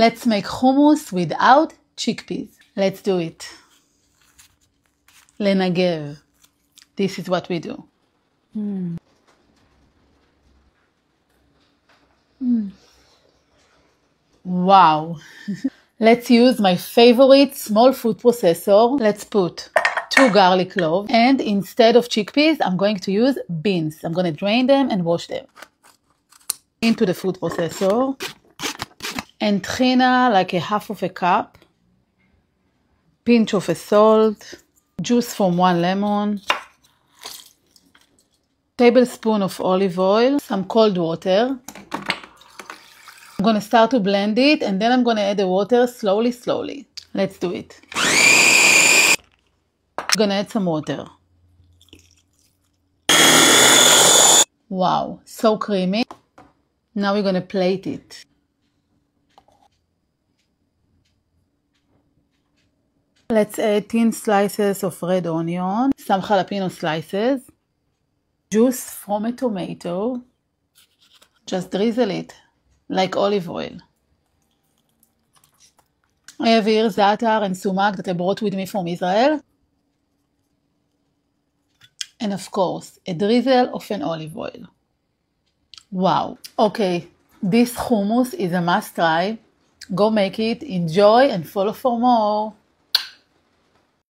Let's make hummus without chickpeas. Let's do it. לנגב. This is what we do. Wow. Let's use my favorite small food processor. Let's put 2 garlic cloves. And instead of chickpeas, I'm going to use beans. I'm going to drain them and wash them. Into the food processor. And tahina, like a half of a cup. Pinch of a salt. Juice from 1 lemon. Tablespoon of olive oil. Some cold water. I'm going to start to blend it and then I'm going to add the water slowly. Let's do it. I'm going to add some water. Wow, so creamy. Now we're going to plate it. Let's add thin slices of red onion, some jalapeno slices, juice from a tomato. Just drizzle it like olive oil. I have here za'atar and sumac that I brought with me from Israel. And of course, a drizzle of an olive oil. Wow. Okay, this hummus is a must try. Go make it, enjoy, and follow for more.